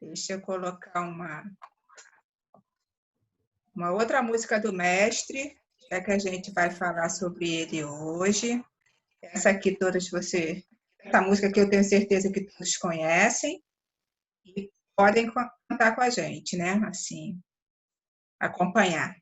Deixa eu colocar uma outra música do mestre, já que a gente vai falar sobre ele hoje. Essa música que eu tenho certeza que todos conhecem e podem cantar com a gente, né? Assim, acompanhar.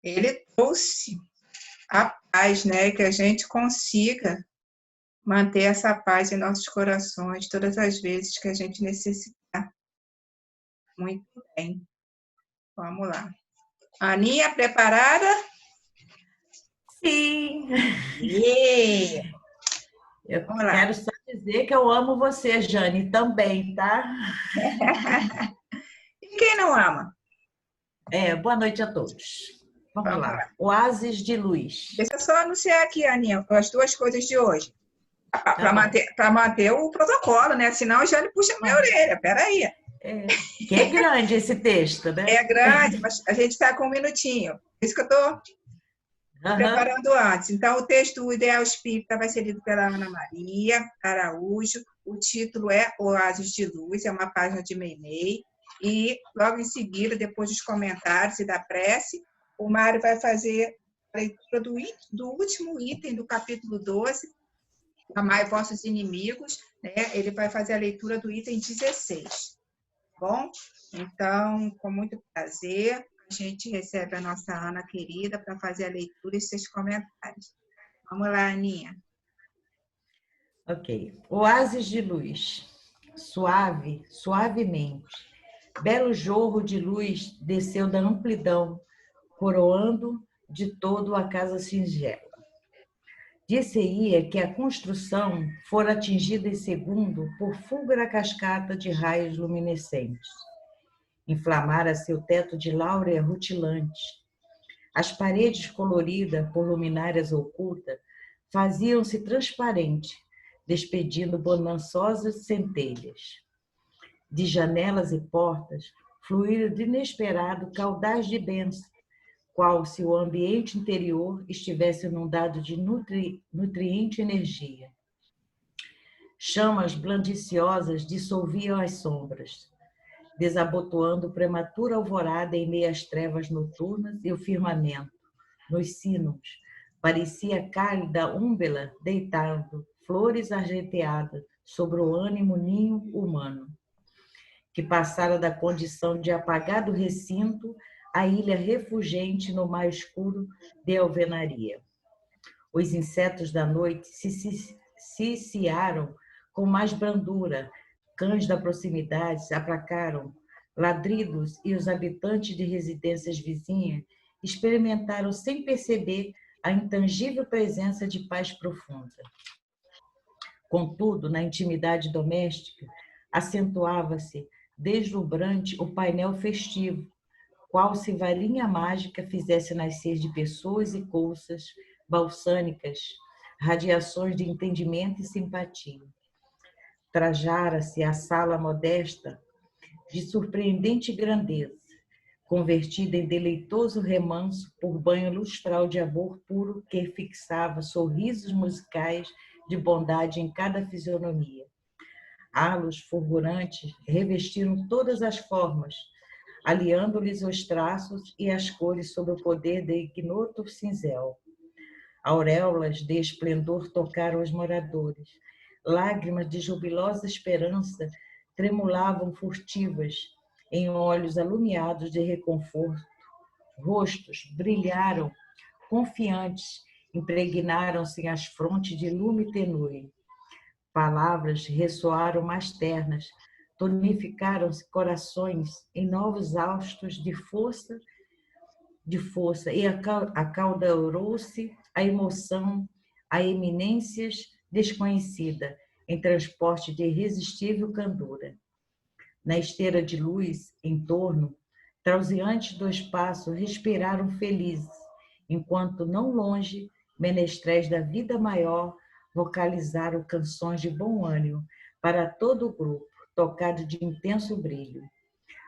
Ele trouxe a paz, né? Que a gente consiga manter essa paz em nossos corações todas as vezes que a gente necessitar. Muito bem. Vamos lá. Aninha, preparada? Sim. Yeah. Eu quero só dizer que eu amo você, Jane, também, tá? E quem não ama? Boa noite a todos. Vamos lá. Oásis de Luz. Deixa eu só anunciar aqui, Aninha, as duas coisas de hoje. Para manter o protocolo, né? Senão a Jane puxa minha orelha. Peraí. Que é grande esse texto, né? É grande, mas a gente está com 1 minutinho. Por isso que eu estou preparando antes. Então, o texto O Ideal Espírita vai ser lido pela Ana Maria Araújo. O título é Oásis de Luz, é uma página de Meimei. E logo em seguida, depois dos comentários e da prece, o Mário vai fazer a leitura do último item do capítulo 12, Amai Vossos Inimigos, né? Ele vai fazer a leitura do item 16. Bom? Então, com muito prazer, a gente recebe a nossa Ana querida para fazer a leitura e seus comentários. Vamos lá, Aninha. Ok. Oásis de luz. Suave, suavemente. Belo jorro de luz desceu da amplidão, coroando de todo a casa singela. Dir-se-ia que a construção fora atingida em segundo por fúlgara cascata de raios luminescentes. Inflamara seu teto de láurea rutilante. As paredes coloridas por luminárias ocultas faziam-se transparentes, despedindo bonançosas centelhas. De janelas e portas fluíram de inesperado caudais de bênção, qual se o ambiente interior estivesse inundado de nutriente energia. Chamas blandiciosas dissolviam as sombras, desabotoando prematura alvorada em meio às trevas noturnas e o firmamento. Nos sinos, parecia cálida úmbela deitado, flores argenteadas sobre o ânimo ninho humano, que passara da condição de apagado recinto à ilha refulgente no mar escuro de alvenaria. Os insetos da noite se ciciaram com mais brandura, cães da proximidade se aplacaram, ladridos, e os habitantes de residências vizinhas experimentaram sem perceber a intangível presença de paz profunda. Contudo, na intimidade doméstica, acentuava-se deslumbrante o painel festivo, qual se varinha mágica fizesse nascer de pessoas e coisas balsânicas, radiações de entendimento e simpatia. Trajara-se a sala modesta de surpreendente grandeza, convertida em deleitoso remanso por banho lustral de amor puro que fixava sorrisos musicais de bondade em cada fisionomia. Halos fulgurantes revestiram todas as formas, aliando-lhes os traços e as cores sob o poder de ignoto cinzel. Auréolas de esplendor tocaram os moradores. Lágrimas de jubilosa esperança tremulavam furtivas em olhos alumiados de reconforto. Rostos brilharam confiantes, impregnaram-se as frontes de lume tenue. Palavras ressoaram mais ternas, tonificaram-se corações em novos haustos de força, e acalorou-se a emoção a eminências desconhecida, em transporte de irresistível candura. Na esteira de luz, em torno, trauseantes do espaço respiraram felizes, enquanto não longe, menestréis da vida maior vocalizaram canções de bom ânimo para todo o grupo, tocado de intenso brilho.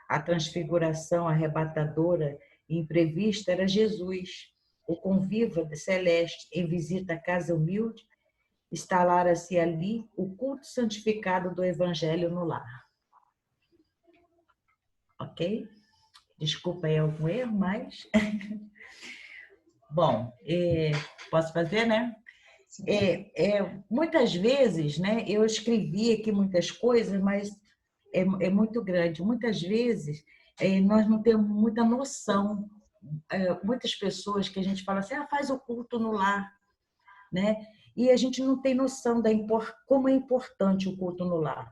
A transfiguração arrebatadora e imprevista era Jesus, o conviva celeste em visita à casa humilde, instalara-se ali o culto santificado do Evangelho no lar. Ok? Desculpa aí algum erro, mas... Bom, posso fazer, né? Muitas vezes, né, eu escrevi aqui muitas coisas, mas é muito grande. Muitas vezes, nós não temos muita noção. Muitas pessoas que a gente fala assim, faz o culto no lar, né? E a gente não tem noção como é importante o culto no lar.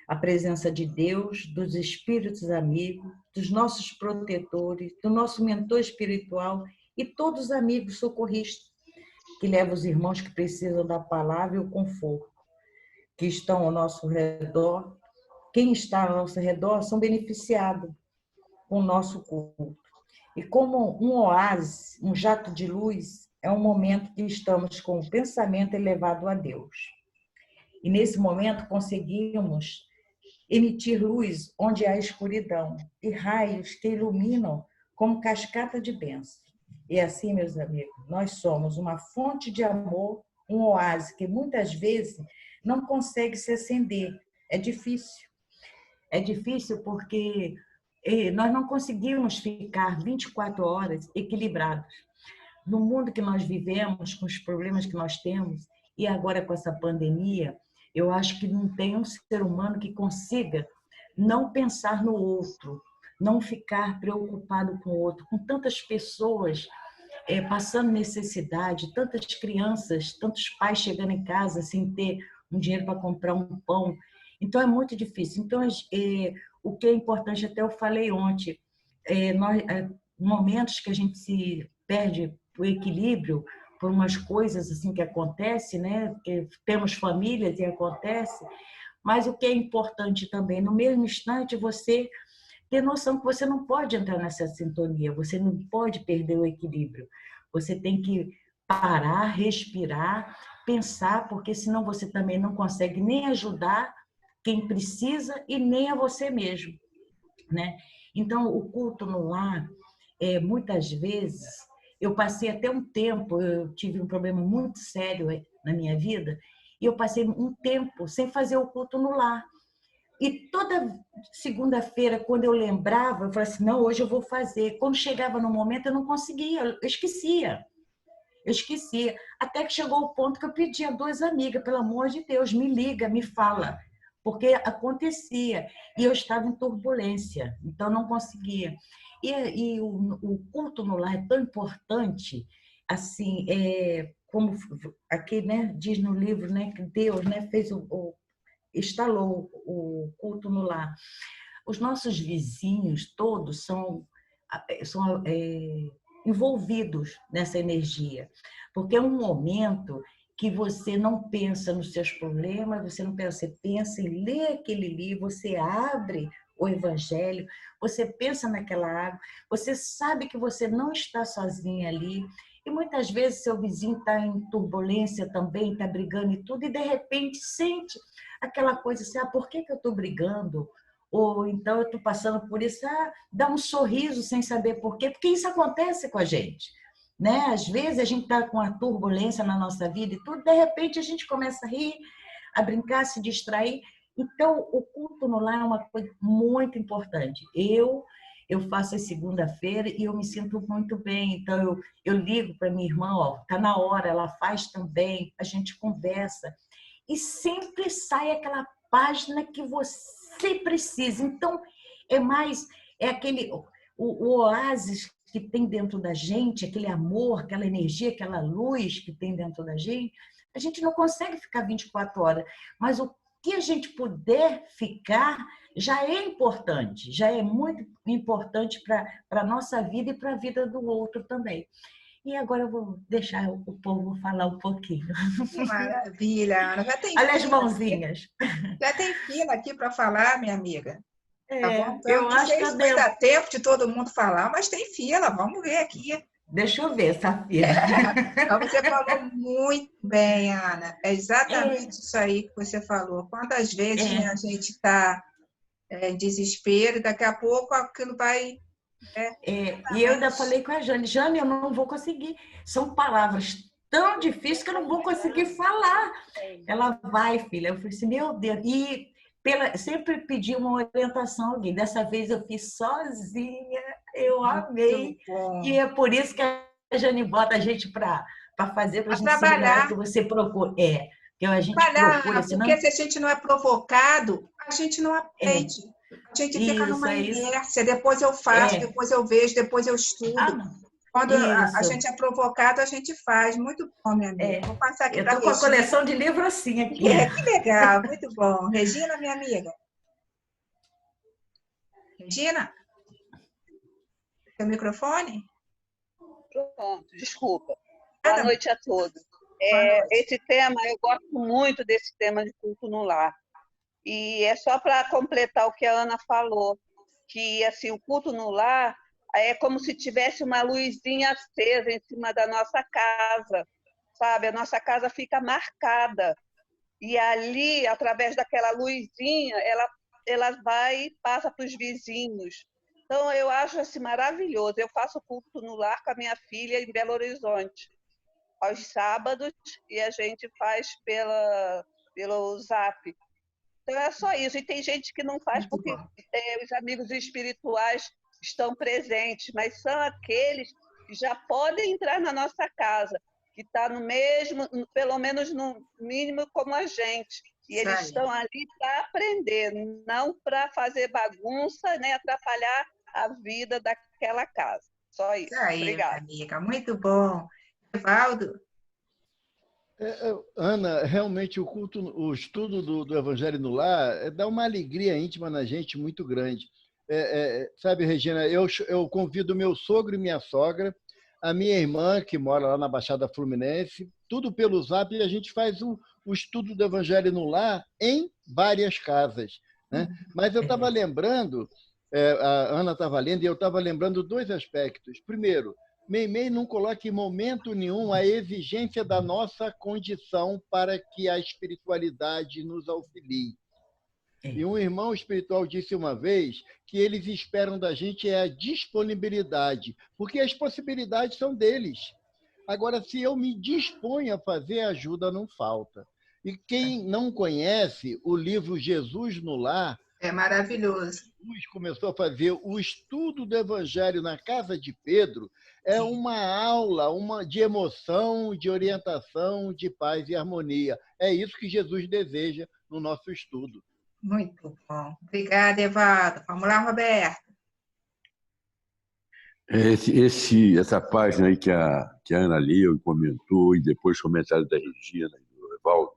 A presença de Deus, dos espíritos amigos, dos nossos protetores, do nosso mentor espiritual e todos os amigos socorristas que levam os irmãos que precisam da palavra e o conforto, que estão ao nosso redor. Quem está ao nosso redor são beneficiados com o nosso culto. E como um oásis, um jato de luz, é um momento que estamos com o pensamento elevado a Deus. E nesse momento conseguimos emitir luz onde há escuridão e raios que iluminam como cascata de bênção. E assim, meus amigos, nós somos uma fonte de amor, um oásis que muitas vezes não consegue se acender. É difícil. É difícil porque nós não conseguimos ficar 24 horas equilibrados. No mundo que nós vivemos, com os problemas que nós temos, e agora com essa pandemia, eu acho que não tem um ser humano que consiga não pensar no outro, não ficar preocupado com o outro, com tantas pessoas passando necessidade, tantas crianças, tantos pais chegando em casa sem ter um dinheiro para comprar um pão. Então, é muito difícil. Então, o que é importante, até eu falei ontem, momentos que a gente se perde o equilíbrio por umas coisas assim que acontecem, né? Que temos famílias e acontece, mas o que é importante também, no mesmo instante, você ter noção que você não pode entrar nessa sintonia, você não pode perder o equilíbrio. Você tem que parar, respirar, pensar, porque senão você também não consegue nem ajudar quem precisa e nem a você mesmo, né? Então, o culto no lar, muitas vezes, eu passei até um tempo, eu tive um problema muito sério na minha vida, e eu passei um tempo sem fazer o culto no lar. E toda segunda-feira, quando eu lembrava, eu falava assim, não, hoje eu vou fazer. Quando chegava no momento, eu não conseguia, eu esquecia. Eu esquecia. Até que chegou o ponto que eu pedi a 2 amigas, pelo amor de Deus, me liga, me fala. Porque acontecia. E eu estava em turbulência, então não conseguia. E o culto no lar é tão importante, assim, como aqui, né, diz no livro, né, que Deus, né, fez instalou o culto no lar. Os nossos vizinhos todos são envolvidos nessa energia, porque é um momento que você não pensa nos seus problemas, você não pensa, você pensa em ler aquele livro, você abre o Evangelho, você pensa naquela água, você sabe que você não está sozinha ali, e muitas vezes seu vizinho está em turbulência também, está brigando e tudo, e de repente sente aquela coisa assim, por que eu estou brigando? Ou então eu estou passando por isso, dá um sorriso sem saber por quê, porque isso acontece com a gente, né? Às vezes a gente está com a turbulência na nossa vida e tudo, de repente a gente começa a rir, a brincar, a se distrair. Então, o culto no lar é uma coisa muito importante. Eu faço a segunda-feira e eu me sinto muito bem. Então, eu ligo para minha irmã, ó, tá na hora, ela faz também, a gente conversa. E sempre sai aquela página que você precisa. Então, é aquele o oásis que tem dentro da gente, aquele amor, aquela energia, aquela luz que tem dentro da gente. A gente não consegue ficar 24 horas, mas o que a gente puder ficar já é importante, já é muito importante para a nossa vida e para a vida do outro também. E agora eu vou deixar o povo falar um pouquinho. Que maravilha, Ana. Olha as mãozinhas. Já tem fila aqui para falar, minha amiga. Tá bom? Então, Eu não acho sei que se vai dar tempo de todo mundo falar, mas tem fila, vamos ver aqui. Deixa eu ver, Safira. Mas você falou muito bem, Ana. É exatamente isso aí que você falou. Quantas vezes, né, a gente está em desespero, e daqui a pouco aquilo vai. E eu ainda falei com a Jane, eu não vou conseguir. São palavras tão difíceis que eu não vou conseguir falar. Ela vai, filha. Eu falei assim, meu Deus. E sempre pedi uma orientação a alguém. Dessa vez eu fiz sozinha, eu amei. E é por isso que a Jane bota a gente para fazer, para a gente trabalhar. que você procura. Que a gente Trabalhar, procura, senão... porque se a gente não é provocado, a gente não aprende. A gente fica numa inércia, depois eu faço, depois eu vejo, depois eu estudo. Quando a gente é provocado, a gente faz. Muito bom, minha amiga. Vou passar aqui para a Regina. Eu estou com a coleção de livros assim aqui. Que legal, muito bom. Regina, minha amiga. Regina? Seu microfone? Pronto, desculpa. Boa noite a todos. Esse tema, eu gosto muito desse tema de culto no lar. E é só para completar o que a Ana falou, que assim, o culto no lar é como se tivesse uma luzinha acesa em cima da nossa casa, sabe? A nossa casa fica marcada. E ali, através daquela luzinha, ela vai e passa para os vizinhos. Então, eu acho assim, maravilhoso. Eu faço culto no lar com a minha filha em Belo Horizonte, aos sábados, e a gente faz pelo Zap. Então, é só isso. E tem gente que não faz porque os amigos espirituais estão presentes, mas são aqueles que já podem entrar na nossa casa, que está no mesmo, pelo menos no mínimo como a gente. E eles estão ali para aprender, não para fazer bagunça, nem atrapalhar a vida daquela casa. Só isso. Obrigada. Amiga. Muito bom. Evaldo? Ana, realmente o estudo do Evangelho no Lar dá uma alegria íntima na gente muito grande. Sabe, Regina, eu convido meu sogro e minha sogra, a minha irmã, que mora lá na Baixada Fluminense, tudo pelo Zap, e a gente faz o estudo do Evangelho no Lar em várias casas, né? Mas eu estava lembrando, a Ana estava lendo, e eu estava lembrando 2 aspectos. Primeiro, Meimei não coloca em momento nenhum a exigência da nossa condição para que a espiritualidade nos auxilie. E um irmão espiritual disse uma vez que eles esperam da gente a disponibilidade, porque as possibilidades são deles. Agora, se eu me disponho a fazer, ajuda não falta. E quem não conhece o livro Jesus no Lar, é maravilhoso. Jesus começou a fazer o estudo do Evangelho na casa de Pedro, é uma aula de emoção, de orientação, de paz e harmonia. É isso que Jesus deseja no nosso estudo. Muito bom. Obrigada, Evaldo. Vamos lá, Roberto. Essa página aí que a Ana leu e comentou, e depois comentário da Regina e do Evaldo,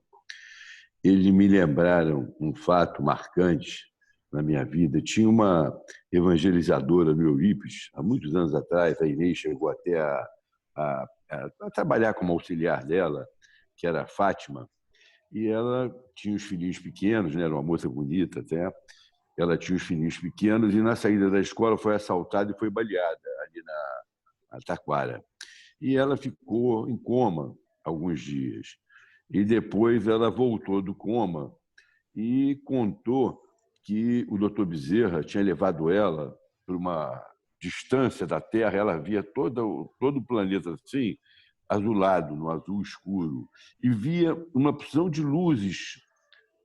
eles me lembraram um fato marcante na minha vida. Tinha uma evangelizadora no Eurípides, há muitos anos atrás, a Inês chegou até a trabalhar como auxiliar dela, que era a Fátima, e ela tinha os filhinhos pequenos, né? Era uma moça bonita até. Ela tinha os filhinhos pequenos e, na saída da escola, foi assaltada e foi baleada ali na Taquara. E ela ficou em coma alguns dias. E depois ela voltou do coma e contou que o doutor Bezerra tinha levado ela para uma distância da Terra. Ela via todo o planeta assim, azulado, no azul escuro, e via uma porção de luzes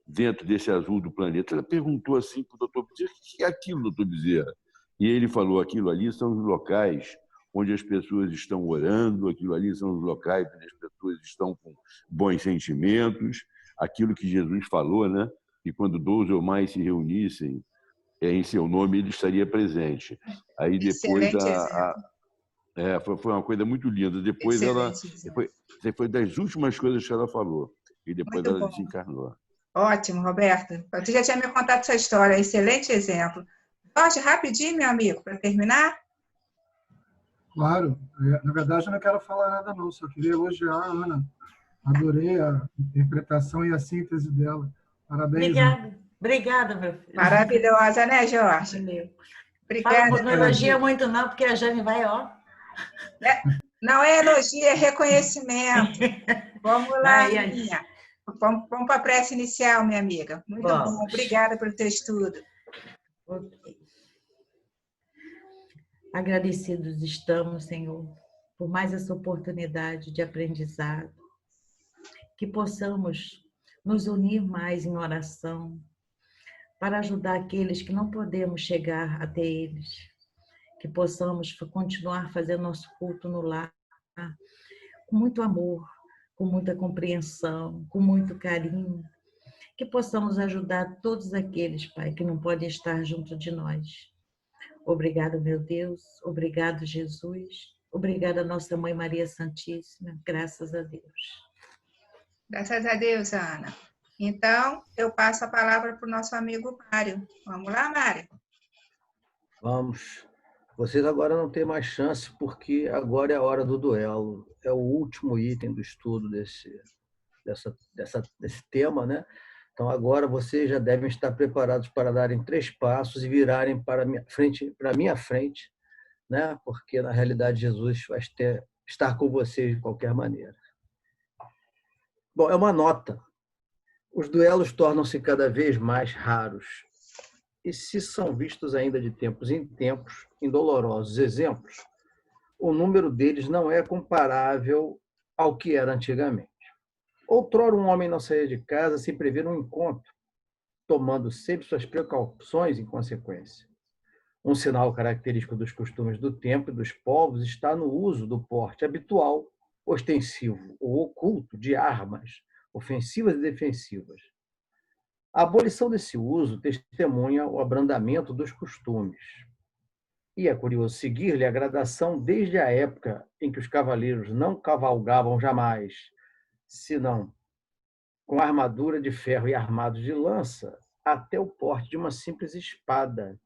dentro desse azul do planeta. Ela perguntou assim para o doutor Bezerra: o que é aquilo, doutor Bezerra? E ele falou: aquilo ali são os locais onde as pessoas estão orando, aquilo ali são os locais onde as pessoas estão com bons sentimentos, aquilo que Jesus falou, né? Que quando 12 ou mais se reunissem em seu nome, ele estaria presente. Aí depois Excelente exemplo. foi uma coisa muito linda. Depois foi das últimas coisas que ela falou. E depois Muito ela bom. desencarnou. Ótimo, Roberto. Você já tinha me contado essa história, excelente exemplo. Jorge, rapidinho, meu amigo, para terminar. Claro. Na verdade, eu não quero falar nada, não. Só queria elogiar a Ana. Adorei a interpretação e a síntese dela. Parabéns, Ana. Obrigada, meu filho. Maravilhosa, né, Jorge? Meu. Obrigada. Não elogia muito, não, porque a Jane vai, ó. Não é elogio, é reconhecimento. Vamos lá, Aninha. Vamos para a prece inicial, minha amiga. Muito bom. Obrigada pelo teu estudo. Okay. Agradecidos estamos, Senhor, por mais essa oportunidade de aprendizado, que possamos nos unir mais em oração para ajudar aqueles que não podemos chegar até eles, que possamos continuar fazendo nosso culto no lar com muito amor, com muita compreensão, com muito carinho, que possamos ajudar todos aqueles, Pai, que não podem estar junto de nós. Obrigado, meu Deus. Obrigado, Jesus. Obrigada, Nossa Mãe Maria Santíssima. Graças a Deus. Graças a Deus, Ana. Então, eu passo a palavra para o nosso amigo Mário. Vamos lá, Mário? Vamos. Vocês agora não têm mais chance, porque agora é a hora do duelo. É o último item do estudo desse tema, né? Então, agora vocês já devem estar preparados para darem 3 passos e virarem para a minha frente, né? Porque, na realidade, Jesus vai estar com vocês de qualquer maneira. Bom, é uma nota. Os duelos tornam-se cada vez mais raros. E se são vistos ainda de tempos em tempos, em dolorosos exemplos, o número deles não é comparável ao que era antigamente. Outrora, um homem não saía de casa sem prever um encontro, tomando sempre suas precauções em consequência. Um sinal característico dos costumes do tempo e dos povos está no uso do porte habitual, ostensivo ou oculto de armas ofensivas e defensivas. A abolição desse uso testemunha o abrandamento dos costumes. E é curioso seguir-lhe a gradação desde a época em que os cavaleiros não cavalgavam jamais, senão com armadura de ferro e armados de lança, até o porte de uma simples espada,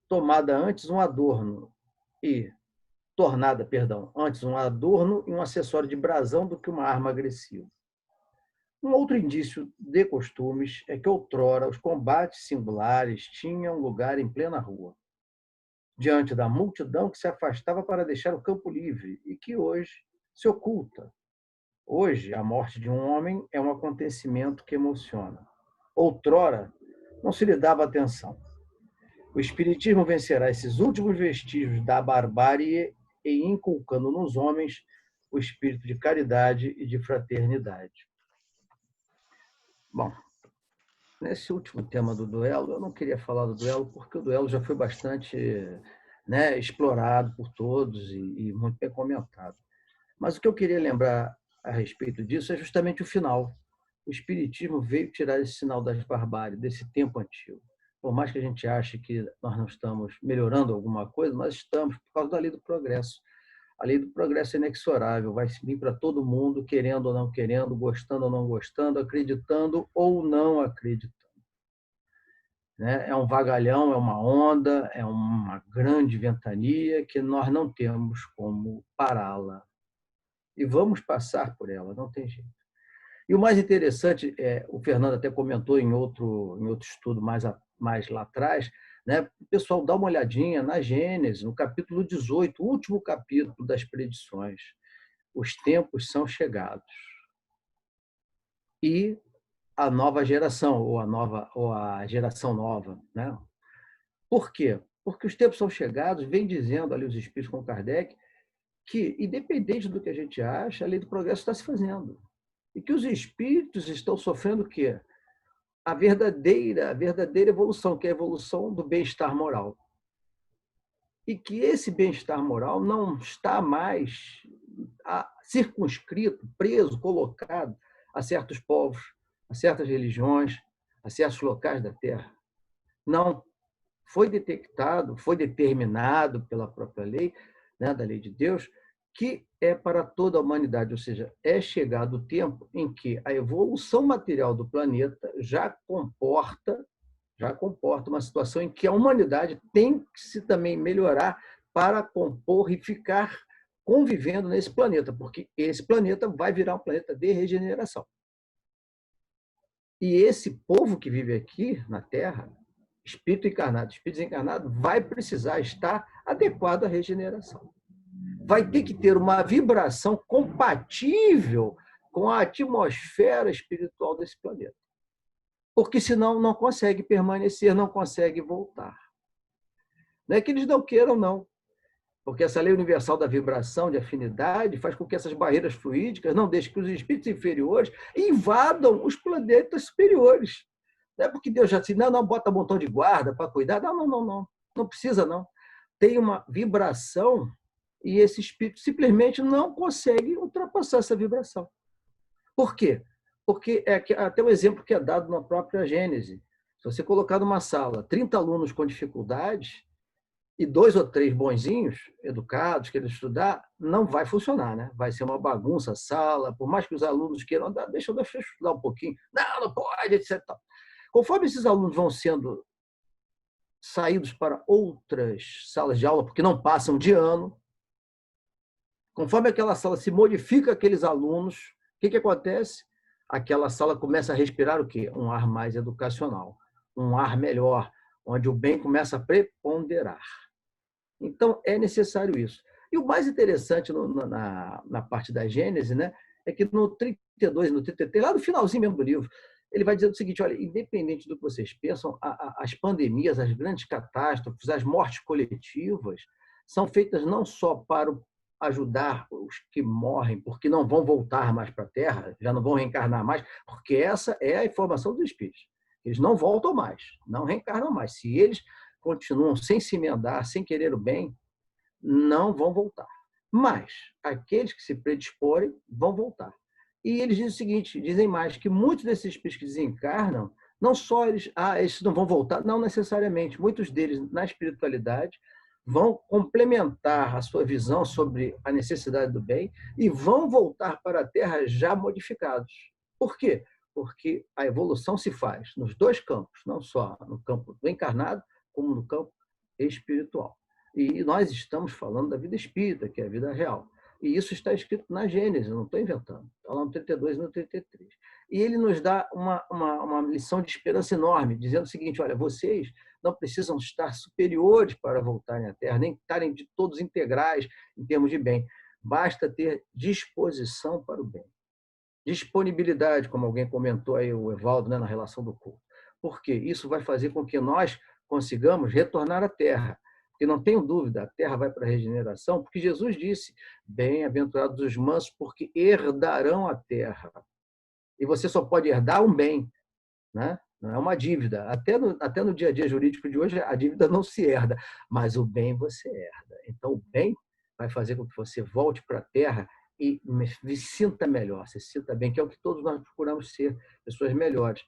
tornada antes um adorno e um acessório de brasão do que uma arma agressiva. Um outro indício de costumes é que outrora os combates singulares tinham lugar em plena rua, diante da multidão que se afastava para deixar o campo livre e que hoje se oculta. Hoje, a morte de um homem é um acontecimento que emociona. Outrora, não se lhe dava atenção. O Espiritismo vencerá esses últimos vestígios da barbárie e inculcando nos homens o espírito de caridade e de fraternidade. Bom, nesse último tema do duelo, eu não queria falar do duelo, porque o duelo já foi bastante, né, explorado por todos e muito bem comentado. Mas o que eu queria lembrar a respeito disso é justamente o final. O Espiritismo veio tirar esse sinal das barbáries, desse tempo antigo. Por mais que a gente ache que nós não estamos melhorando alguma coisa, nós estamos, por causa da lei do progresso. A lei do progresso é inexorável, vai vir para todo mundo, querendo ou não querendo, gostando ou não gostando, acreditando ou não acreditando. É um vagalhão, é uma onda, é uma grande ventania que nós não temos como pará-la. E vamos passar por ela, não tem jeito. E o mais interessante, o Fernando até comentou em outro estudo mais lá atrás, né? O pessoal dá uma olhadinha na Gênesis, no capítulo 18, o último capítulo das predições. Os tempos são chegados. E a nova geração, ou a geração nova. Né? Por quê? Porque os tempos são chegados, vem dizendo ali os espíritos com Kardec, que, independente do que a gente acha, a lei do progresso está se fazendo. E que os espíritos estão sofrendo o quê? A verdadeira evolução, que é a evolução do bem-estar moral. E que esse bem-estar moral não está mais circunscrito, preso, colocado a certos povos, a certas religiões, a certos locais da Terra. Não. Foi detectado, foi determinado pela própria lei, né, da lei de Deus, que é para toda a humanidade, ou seja, é chegado o tempo em que a evolução material do planeta já comporta uma situação em que a humanidade tem que se também melhorar para compor e ficar convivendo nesse planeta, porque esse planeta vai virar um planeta de regeneração. E esse povo que vive aqui na Terra, espírito encarnado, espírito desencarnado, vai precisar estar adequado à regeneração. Vai ter que ter uma vibração compatível com a atmosfera espiritual desse planeta. Porque senão não consegue permanecer, não consegue voltar. Não é que eles não queiram, não. Porque essa lei universal da vibração, de afinidade, faz com que essas barreiras fluídicas não deixem que os espíritos inferiores invadam os planetas superiores. Não é porque Deus já disse, não, bota um montão de guarda para cuidar. Não. Não precisa, não. Tem uma vibração e esse espírito simplesmente não consegue ultrapassar essa vibração. Por quê? Porque até o exemplo que é dado na própria Gênese. Se você colocar numa sala 30 alunos com dificuldades e 2 ou 3 bonzinhos, educados, querendo estudar, não vai funcionar, né? Vai ser uma bagunça a sala, por mais que os alunos queiram, deixa eu estudar um pouquinho. Não pode, etc. Conforme esses alunos vão sendo saídos para outras salas de aula, porque não passam de ano, conforme aquela sala se modifica aqueles alunos, o que acontece? Aquela sala começa a respirar o quê? Um ar mais educacional, um ar melhor, onde o bem começa a preponderar. Então, é necessário isso. E o mais interessante na parte da Gênese, né, é que no 32 e no 33, lá no finalzinho mesmo do livro, ele vai dizer o seguinte, olha, independente do que vocês pensam, as pandemias, as grandes catástrofes, as mortes coletivas, são feitas não só para ajudar os que morrem, porque não vão voltar mais para a Terra, já não vão reencarnar mais, porque essa é a informação dos espíritos. Eles não voltam mais, não reencarnam mais. Se eles continuam sem se emendar, sem querer o bem, não vão voltar. Mas aqueles que se predisporem vão voltar. E eles dizem o seguinte, dizem mais, que muitos desses espíritos que desencarnam, não só esses não vão voltar, não necessariamente. Muitos deles, na espiritualidade, vão complementar a sua visão sobre a necessidade do bem e vão voltar para a Terra já modificados. Por quê? Porque a evolução se faz nos 2 campos, não só no campo do encarnado, como no campo espiritual. E nós estamos falando da vida espírita, que é a vida real. E isso está escrito na Gênesis, eu não estou inventando. Está lá no 32 e no 33. E ele nos dá uma lição de esperança enorme, dizendo o seguinte, olha, vocês não precisam estar superiores para voltarem à Terra, nem estarem de todos integrais em termos de bem. Basta ter disposição para o bem. Disponibilidade, como alguém comentou aí, o Evaldo, né, na relação do culto. Por quê? Isso vai fazer com que nós consigamos retornar à terra. E não tenho dúvida, a terra vai para a regeneração, porque Jesus disse: bem-aventurados os mansos, porque herdarão a terra. E você só pode herdar um bem, né? Não é uma dívida. Até no dia a dia jurídico de hoje, a dívida não se herda, mas o bem você herda. Então, o bem vai fazer com que você volte para a terra e se sinta melhor, se sinta bem, que é o que todos nós procuramos ser, pessoas melhores.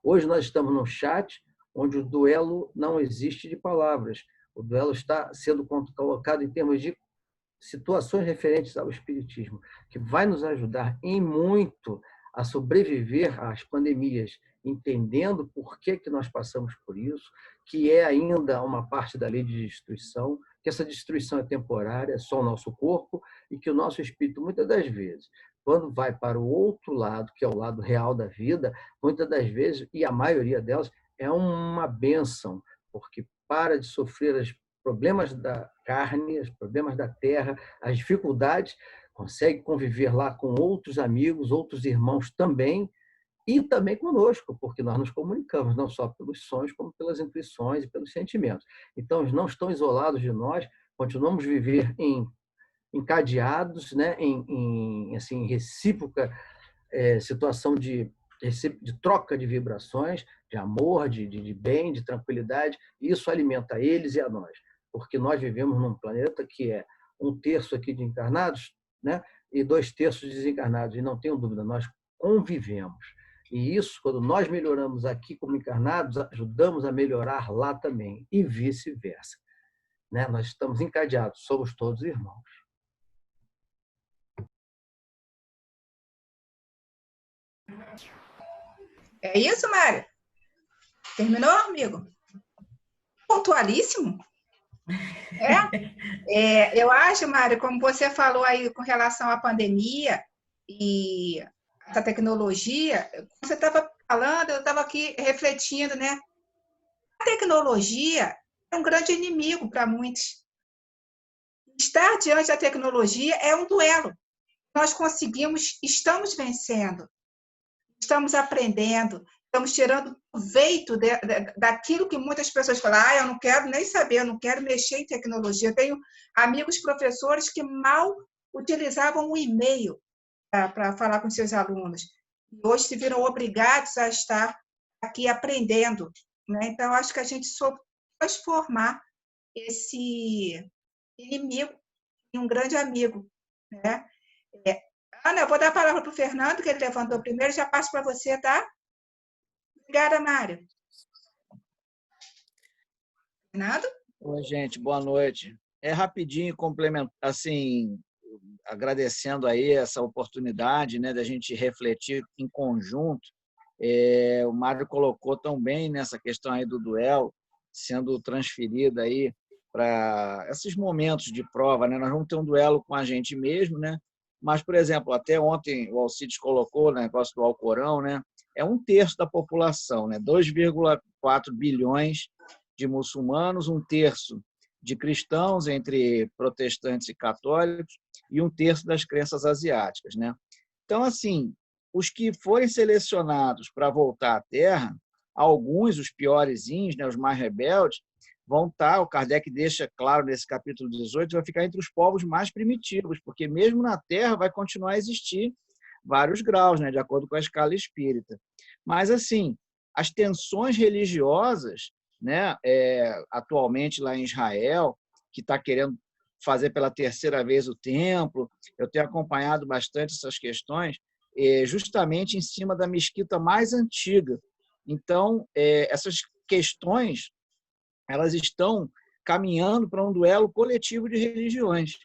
Hoje nós estamos num chat onde o duelo não existe de palavras. O duelo está sendo colocado em termos de situações referentes ao espiritismo, que vai nos ajudar em muito a sobreviver às pandemias, entendendo por que nós passamos por isso, que é ainda uma parte da lei de destruição, que essa destruição é temporária, é só o nosso corpo, e que o nosso espírito, muitas das vezes, quando vai para o outro lado, que é o lado real da vida, muitas das vezes, e a maioria delas, é uma bênção, porque para de sofrer os problemas da carne, os problemas da terra, as dificuldades, consegue conviver lá com outros amigos, outros irmãos também, e também conosco, porque nós nos comunicamos, não só pelos sonhos, como pelas intuições e pelos sentimentos. Então, eles não estão isolados de nós, continuamos a viver encadeados, né, em assim, recíproca situação de troca de vibrações, de amor, de bem, de tranquilidade, e isso alimenta eles e a nós, porque nós vivemos num planeta que é 1/3 aqui de encarnados, né, e 2/3 de desencarnados, e não tenho dúvida, nós convivemos. E isso, quando nós melhoramos aqui como encarnados, ajudamos a melhorar lá também, e vice-versa. Né? Nós estamos encadeados, somos todos irmãos. É isso, Mário? Terminou, amigo? Pontualíssimo? Eu acho, Mário, como você falou aí com relação à pandemia e essa tecnologia, você estava falando, eu estava aqui refletindo, né? A tecnologia é um grande inimigo para muitos. Estar diante da tecnologia é um duelo. Nós conseguimos, estamos vencendo, estamos aprendendo, estamos tirando proveito daquilo que muitas pessoas falam: eu não quero nem saber, eu não quero mexer em tecnologia. Eu tenho amigos professores que mal utilizavam o e-mail para falar com seus alunos. E hoje se viram obrigados a estar aqui aprendendo. Né? Então, acho que a gente soube transformar esse inimigo em um grande amigo. Né? Ana, eu vou dar a palavra para o Fernando, que ele levantou primeiro, já passo para você, tá? Obrigada, Mário. Fernando? Oi, gente, boa noite. Rapidinho, complementar, assim, agradecendo aí essa oportunidade, né, da gente refletir em conjunto. O Mário colocou tão bem nessa questão aí do duelo, sendo transferida aí para esses momentos de prova, né? Nós vamos ter um duelo com a gente mesmo, né? Mas, por exemplo, até ontem o Alcides colocou o negócio do Alcorão, né? É 1/3 da população, né? 2,4 bilhões de muçulmanos, 1/3 de cristãos, entre protestantes e católicos, e 1/3 das crenças asiáticas, né? Então, assim, os que forem selecionados para voltar à Terra, alguns, os piorezinhos, né, os mais rebeldes, vão estar, o Kardec deixa claro nesse capítulo 18, vai ficar entre os povos mais primitivos, porque mesmo na Terra vai continuar a existir vários graus, né, de acordo com a escala espírita. Mas, assim, as tensões religiosas, né, atualmente lá em Israel, que está querendo fazer pela 3ª vez o templo, eu tenho acompanhado bastante essas questões, justamente em cima da mesquita mais antiga. Então, essas questões, elas estão caminhando para um duelo coletivo de religiões.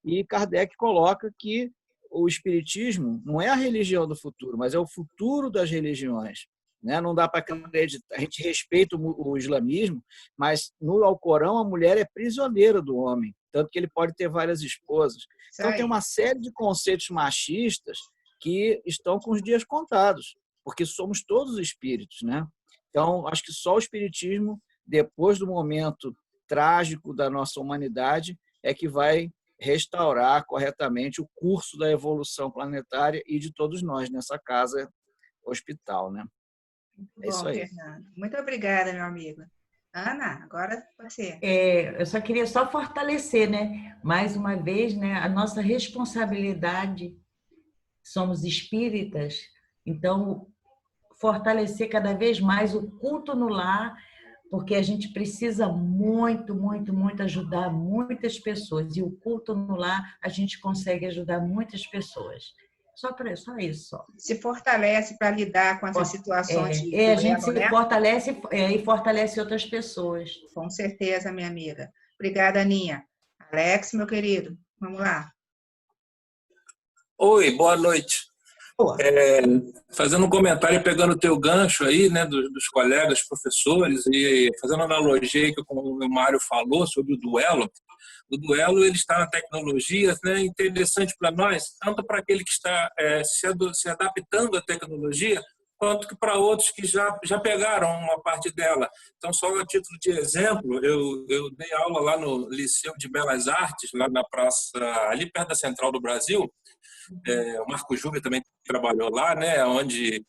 E Kardec coloca que o espiritismo não é a religião do futuro, mas é o futuro das religiões. Né? Não dá para acreditar. A gente respeita o islamismo, mas no Alcorão a mulher é prisioneira do homem, tanto que ele pode ter várias esposas. Então tem uma série de conceitos machistas que estão com os dias contados, porque somos todos espíritos, né? Então, acho que só o espiritismo, depois do momento trágico da nossa humanidade, é que vai restaurar corretamente o curso da evolução planetária e de todos nós nessa casa hospital, né? É isso aí. Fernando. Muito obrigada, meu amigo. Ana, agora você. Eu só queria fortalecer, né? Mais uma vez, né? A nossa responsabilidade. Somos espíritas, então fortalecer cada vez mais o culto no lar, porque a gente precisa muito, muito, muito ajudar muitas pessoas. E o culto no lar, a gente consegue ajudar muitas pessoas. Só isso. Só. Se fortalece para lidar com essas situações de a gente se né? fortalece e fortalece outras pessoas. Com certeza, minha amiga. Obrigada, Aninha. Alex, meu querido, vamos lá. Oi, boa noite. Fazendo um comentário e pegando o teu gancho aí, né, dos colegas professores e fazendo analogia aí com o Mário falou sobre o duelo. O duelo ele está na tecnologia, né, interessante para nós, tanto para aquele que está se adaptando à tecnologia, quanto que para outros que já pegaram uma parte dela. Então, só a título de exemplo, eu dei aula lá no Liceu de Belas Artes, lá na praça, ali perto da Central do Brasil. O Marco Júlio também trabalhou lá, né? Onde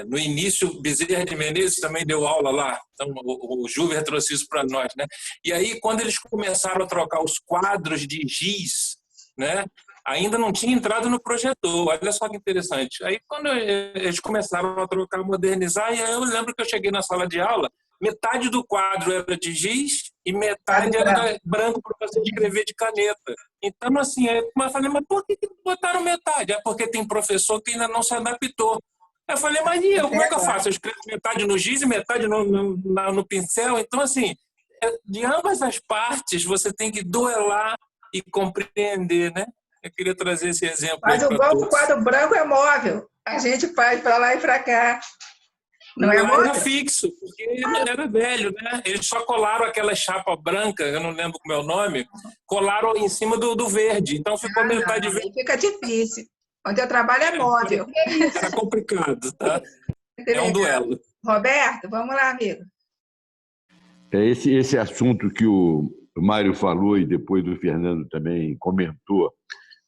no início Bezerra de Menezes também deu aula lá. Então o Júlio trouxe isso para nós, né? E aí quando eles começaram a trocar os quadros de giz, né? Ainda não tinha entrado no projetor. Olha só que interessante. Aí quando eles começaram a trocar, modernizar, e aí eu lembro que eu cheguei na sala de aula, metade do quadro era de giz e metade era branco para você escrever de caneta. Então, assim, eu falei, mas por que botaram metade? É porque tem professor que ainda não se adaptou. Eu falei, mas e eu, como é que eu faço? Eu escrevo metade no giz e metade no pincel? Então, assim, de ambas as partes, você tem que duelar e compreender, né? Eu queria trazer esse exemplo. Mas o bom do quadro branco é móvel. A gente faz para lá e para cá. Não era fixo, porque era velho, né? Eles só colaram aquela chapa branca, eu não lembro como é o nome, colaram em cima do verde. Então ficou metade verde. Fica difícil. Onde eu trabalho é móvel. Era complicado, tá? É um duelo. Roberto, vamos lá, amigo. Esse assunto que o Mário falou e depois o Fernando também comentou,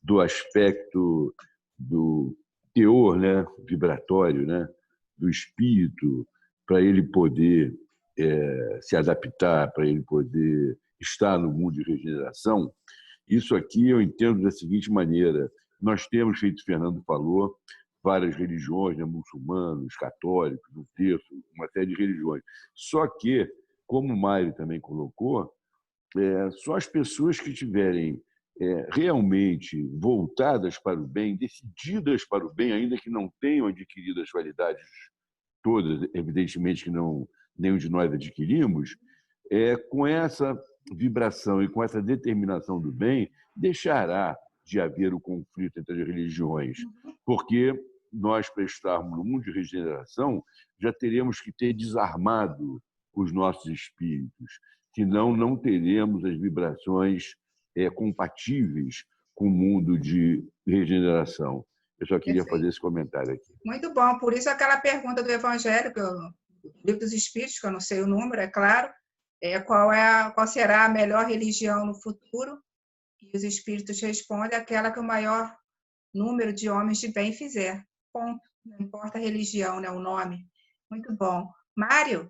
do aspecto do teor, né, vibratório, né, do espírito, para ele poder se adaptar, para ele poder estar no mundo de regeneração, isso aqui eu entendo da seguinte maneira. Nós temos, feito o Fernando falou, várias religiões, né, muçulmanos, católicos, um terço, uma série de religiões. Só que, como o Mário também colocou, só as pessoas que tiverem realmente voltadas para o bem, decididas para o bem, ainda que não tenham adquirido as qualidades todas, evidentemente que não, nenhum de nós adquirimos, com essa vibração e com essa determinação do bem, deixará de haver o conflito entre as religiões, porque nós, para estarmos no mundo de regeneração, já teremos que ter desarmado os nossos espíritos, senão não teremos as vibrações compatíveis com o mundo de regeneração. Eu só queria fazer esse comentário aqui. Muito bom. Por isso, aquela pergunta do Evangelho, do Livro dos Espíritos, que eu não sei o número, é claro, qual será a melhor religião no futuro? E os Espíritos respondem aquela que o maior número de homens de bem fizer. Ponto. Não importa a religião, né, o nome. Muito bom. Mário?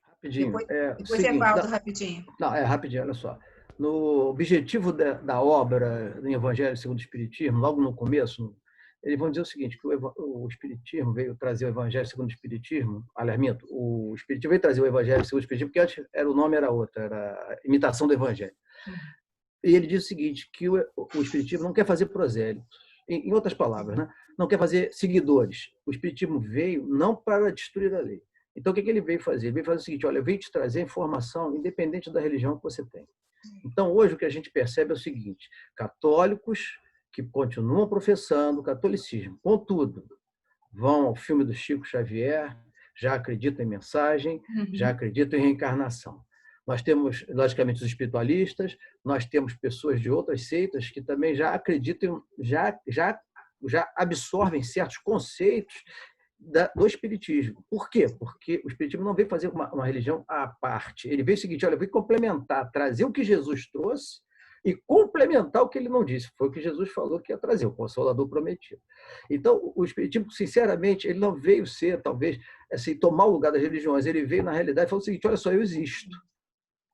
Rapidinho. Depois Evaldo, rapidinho. Não, rapidinho, olha só. No objetivo da obra do Evangelho segundo o Espiritismo, logo no começo, eles vão dizer o seguinte, que o Espiritismo veio trazer o Evangelho segundo o Espiritismo, aliás, minto, o Espiritismo veio trazer o Evangelho segundo o Espiritismo, porque antes o nome era outro, era a imitação do Evangelho. E ele diz o seguinte, que o Espiritismo não quer fazer prosélitos, em outras palavras, né? Não quer fazer seguidores. O Espiritismo veio não para destruir a lei. Então, o que ele veio fazer? Ele veio fazer o seguinte, olha, eu venho te trazer informação independente da religião que você tem. Então, hoje, o que a gente percebe é o seguinte, católicos que continuam professando o catolicismo, contudo, vão ao filme do Chico Xavier, já acreditam em mensagem, já acreditam em reencarnação. Nós temos, logicamente, os espiritualistas, nós temos pessoas de outras seitas que também já acreditam, já absorvem certos conceitos do espiritismo. Por quê? Porque o espiritismo não veio fazer uma religião à parte. Ele veio o seguinte, olha, veio complementar, trazer o que Jesus trouxe e complementar o que ele não disse. Foi o que Jesus falou que ia trazer, o Consolador prometido. Então, o Espiritismo, sinceramente, ele não veio ser, talvez, assim, tomar o lugar das religiões. Ele veio, na realidade, e falou o seguinte: olha só, eu existo.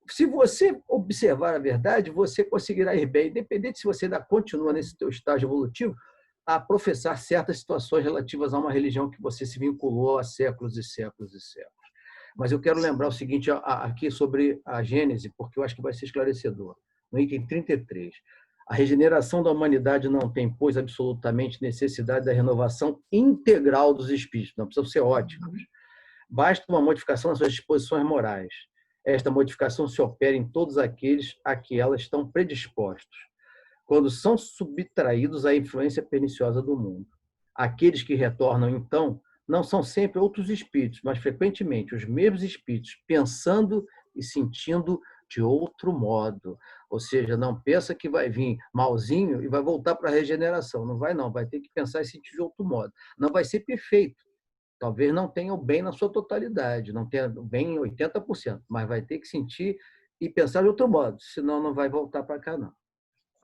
Se você observar a verdade, você conseguirá ir bem, independente se você ainda continua nesse teu estágio evolutivo, a professar certas situações relativas a uma religião que você se vinculou há séculos e séculos e séculos. Mas eu quero lembrar o seguinte aqui sobre a Gênese, porque eu acho que vai ser esclarecedor. No item 33, a regeneração da humanidade não tem, pois, absolutamente necessidade da renovação integral dos espíritos, não precisam ser ótimos. Basta uma modificação das suas disposições morais. Esta modificação se opera em todos aqueles a que elas estão predispostos, quando são subtraídos à influência perniciosa do mundo. Aqueles que retornam, então, não são sempre outros espíritos, mas frequentemente os mesmos espíritos, pensando e sentindo de outro modo. Ou seja, não pensa que vai vir malzinho e vai voltar para a regeneração. Não vai, não. Vai ter que pensar e sentir de outro modo. Não vai ser perfeito. Talvez não tenha o bem na sua totalidade, não tenha o bem em 80%, mas vai ter que sentir e pensar de outro modo, senão não vai voltar para cá, não.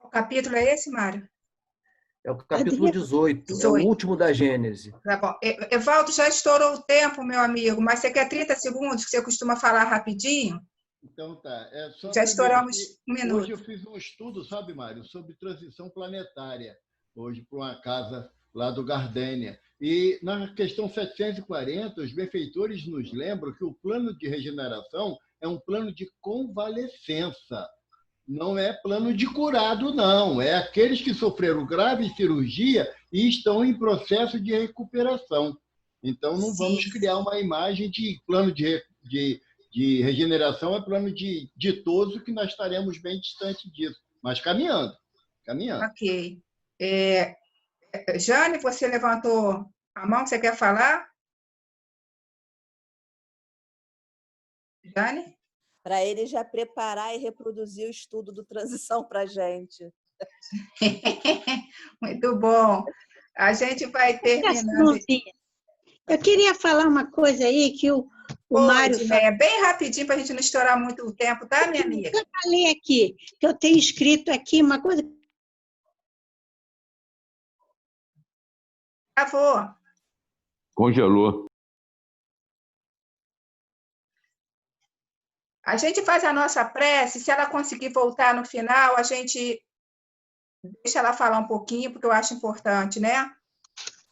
O capítulo é esse, Mário? É o capítulo 18, é o último da Gênese. Tá bom. Evaldo, já estourou o tempo, meu amigo, mas você quer 30 segundos, que você costuma falar rapidinho? Então tá. Já estouramos um minuto. Hoje eu fiz um estudo, sabe, Mário, sobre transição planetária, hoje para uma casa lá do Gardênia. E na questão 740, os benfeitores nos lembram que o plano de regeneração é um plano de convalescença. Não é plano de curado, não. É aqueles que sofreram grave cirurgia e estão em processo de recuperação. Então, não vamos criar uma imagem de plano de regeneração, é plano de ditoso, que nós estaremos bem distante disso. Mas caminhando. Ok. Jane, você levantou a mão, você quer falar? Jane? Para ele já preparar e reproduzir o estudo do transição para a gente. Muito bom. A gente vai terminando. Eu queria falar uma coisa aí que o Mário... É bem rapidinho para a gente não estourar muito o tempo, tá, minha amiga? Eu falei aqui, que eu tenho escrito aqui uma coisa... Travou. Congelou. A gente faz a nossa prece, se ela conseguir voltar no final, a gente deixa ela falar um pouquinho, porque eu acho importante, né?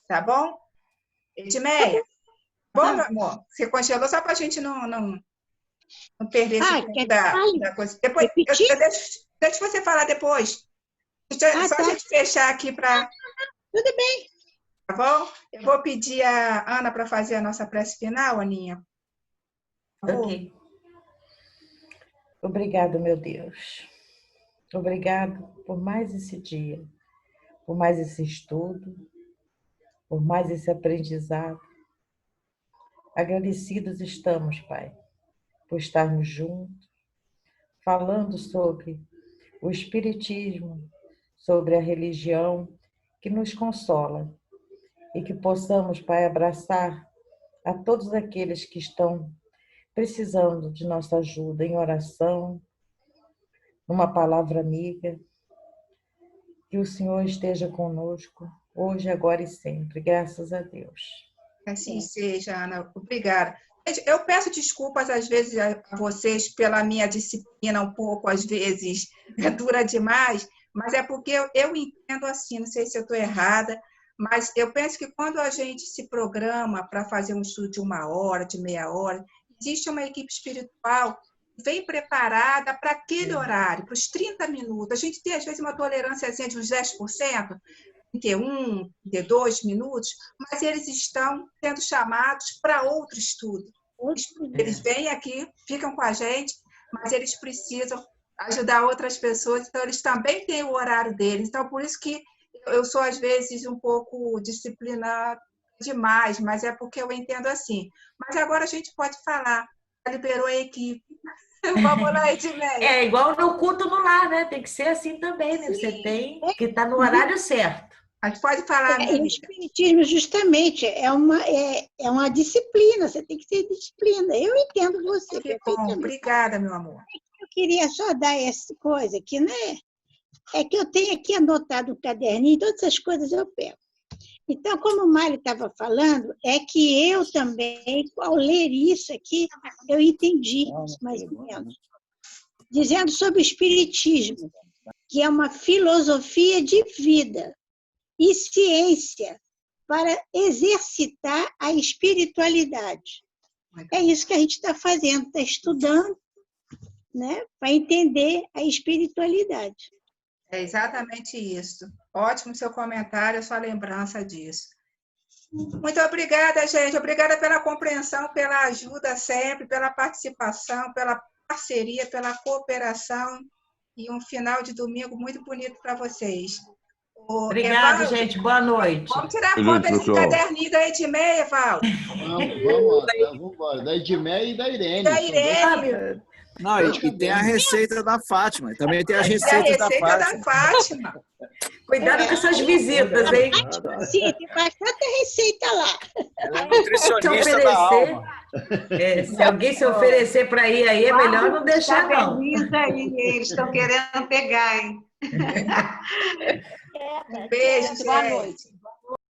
Tá bom? Edmeia, bom, meu amor? Você congelou só para a gente não perder esse tempo da coisa. Depois, deixa você falar depois. Só a gente fechar aqui para... Tudo bem. Tá bom? Eu vou pedir a Ana para fazer a nossa prece final, Aninha. Ok. Obrigado, meu Deus. Obrigado por mais esse dia, por mais esse estudo, por mais esse aprendizado. Agradecidos estamos, Pai, por estarmos juntos, falando sobre o Espiritismo, sobre a religião que nos consola e que possamos, Pai, abraçar a todos aqueles que estão precisando de nossa ajuda em oração, numa palavra amiga. Que o Senhor esteja conosco, hoje, agora e sempre. Graças a Deus. Assim seja, Ana. Obrigada. Eu peço desculpas, às vezes, a vocês pela minha disciplina um pouco, às vezes, dura demais, mas é porque eu entendo assim, não sei se eu estou errada, mas eu penso que quando a gente se programa para fazer um estudo de 1 hora, de meia hora, existe uma equipe espiritual bem preparada para aquele horário, para os 30 minutos. A gente tem, às vezes, uma tolerância de uns 10%, 31, 32 minutos, mas eles estão sendo chamados para outro estudo. Eles vêm aqui, ficam com a gente, mas eles precisam ajudar outras pessoas, então eles também têm o horário deles. Então, por isso que eu sou, às vezes, um pouco disciplinada demais, mas é porque eu entendo assim. Mas agora a gente pode falar, liberou a equipe. Vamos lá, Edmeia. É igual no culto no lar, né? Tem que ser assim também, né? Você tem que estar no horário certo. A gente pode falar. O Espiritismo, justamente, é uma disciplina, você tem que ter disciplina. Eu entendo você perfeitamente. Obrigada, meu amor. Eu queria só dar essa coisa aqui, né? é que eu tenho aqui anotado um caderninho, todas essas coisas eu pego. Então, como o Mário estava falando, é que eu também, ao ler isso aqui, eu entendi, mais ou menos. Dizendo sobre o espiritismo, que é uma filosofia de vida e ciência para exercitar a espiritualidade. É isso que a gente está fazendo, está estudando, né, para entender a espiritualidade. É exatamente isso. Ótimo seu comentário, sua lembrança disso. Muito obrigada, gente. Obrigada pela compreensão, pela ajuda sempre, pela participação, pela parceria, pela cooperação. E um final de domingo muito bonito para vocês. Obrigada, gente. Boa noite. Vamos tirar foto desse caderninho da Edmeia, Evaldo. Vamos embora. Da Edmeia e da Irene. Da Irene. Não, e tem a receita da Fátima. Também tem a receita da Fátima. Cuidado com essas visitas, hein? Sim, tem bastante receita lá. Ela é nutricionista da alma. Se alguém se oferecer para ir aí, é melhor não deixar, não. Aí, eles estão querendo pegar, hein? Um beijo, gente. Boa noite.